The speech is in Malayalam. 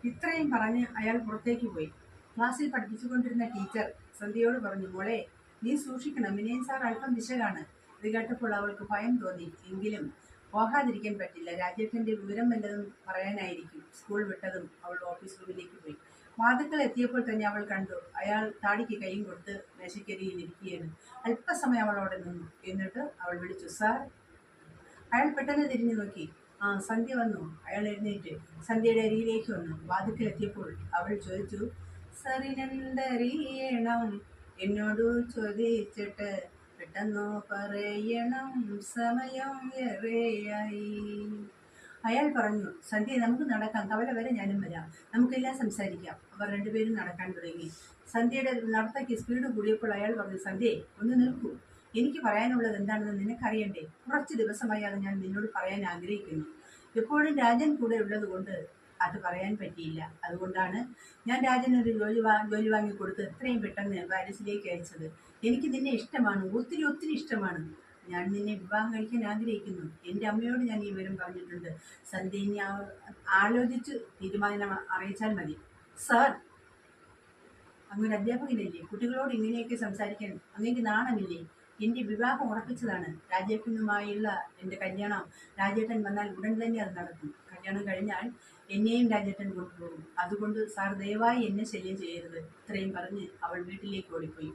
ഇത്രയും പറഞ്ഞ് അയാൾ പുറത്തേക്ക് പോയി. ക്ലാസ്സിൽ പഠിപ്പിച്ചുകൊണ്ടിരുന്ന ടീച്ചർ സന്ധ്യയോട് പറഞ്ഞു, മോളെ, നീ സൂക്ഷിക്കണം, വിനയൻ സാർ അല്പം വിശകാണ്. ഇത് കേട്ടപ്പോൾ അവൾക്ക് ഭയം തോന്നി. എങ്കിലും പോകാതിരിക്കാൻ പറ്റില്ല. രാജേട്ടന്റെ വിവരം വല്ലതും പറയാനായിരിക്കും. സ്കൂൾ വിട്ടതും അവൾ ഓഫീസ് റൂമിലേക്ക് പോയി. വാതുക്കൾ എത്തിയപ്പോൾ തന്നെ അവൾ കണ്ടു, അയാൾ താടിക്ക് കൈയും കൊടുത്ത് മേശക്കരിയിൽ ഇരിക്കുകയാണ്. അല്പസമയം അവൾ അവിടെ നിന്നു. എന്നിട്ട് അവൾ വിളിച്ചു, സാർ. അയാൾ പെട്ടെന്ന് തിരിഞ്ഞു നോക്കി. ആ, സന്ധ്യ വന്നു. അയാൾ എഴുന്നേറ്റ് സന്ധ്യയുടെ അരികിലേക്ക് വന്നു. വാതിക്കലെത്തിയപ്പോൾ അവൾ ചോദിച്ചു, സാറിനെന്തറിയണം, എന്നോടു ചോദിച്ചിട്ട് പെട്ടെന്നോ പറയണം, സമയം ഏറെയായി. അയാൾ പറഞ്ഞു, സന്ധ്യ, നമുക്ക് നടക്കാം, കവല വരെ ഞാനും വരാം, നമുക്കെല്ലാം സംസാരിക്കാം. അവർ രണ്ടുപേരും നടക്കാൻ തുടങ്ങി. സന്ധ്യയുടെ നടത്തയ്ക്ക് സ്പീഡ് കൂടിയപ്പോൾ അയാൾ പറഞ്ഞു, സന്ധ്യ, ഒന്ന് നിൽക്കൂ. എനിക്ക് പറയാനുള്ളത് എന്താണെന്ന് നിനക്കറിയണ്ടേ? കുറച്ച് ദിവസമായാണ് ഞാൻ നിന്നോട് പറയാൻ ആഗ്രഹിക്കുന്നു. എപ്പോഴും രാജൻ കൂടെ ഉള്ളത് കൊണ്ട് അത് പറയാൻ പറ്റിയില്ല. അതുകൊണ്ടാണ് ഞാൻ രാജനൊരു ജോലി വാങ്ങിക്കൊടുത്ത് എത്രയും പെട്ടെന്ന് പാരീസിലേക്ക് അയച്ചത്. എനിക്ക് നിന്നെ ഇഷ്ടമാണ്, ഒത്തിരി ഒത്തിരി ഇഷ്ടമാണ്. ഞാൻ നിന്നെ വിവാഹം കഴിക്കാൻ ആഗ്രഹിക്കുന്നു. എൻ്റെ അമ്മയോട് ഞാൻ ഈ വിവരം പറഞ്ഞിട്ടുണ്ട്. സന്ധ്യ ഇനി ആലോചിച്ച് തീരുമാനം അറിയിച്ചാൽ മതി. സാർ, അങ്ങൊരു അധ്യാപകനല്ലേ, കുട്ടികളോട് ഇങ്ങനെയൊക്കെ സംസാരിക്കാൻ അങ്ങേക്ക് നാണമില്ലേ? എൻ്റെ വിവാഹം ഉറപ്പിച്ചതാണ്. രാജേട്ടനുമായുള്ള എൻ്റെ കല്യാണം രാജേട്ടൻ വന്നാൽ ഉടൻ തന്നെ അത് നടക്കും. കല്യാണം കഴിഞ്ഞാൽ എന്നെയും രാജേട്ടൻ കൊണ്ടുപോകും. അതുകൊണ്ട് സാർ ദയവായി എന്നെ ശല്യം ചെയ്യരുത്. ഇത്രയും പറഞ്ഞ് അവൾ വീട്ടിലേക്ക് ഓടിപ്പോയി.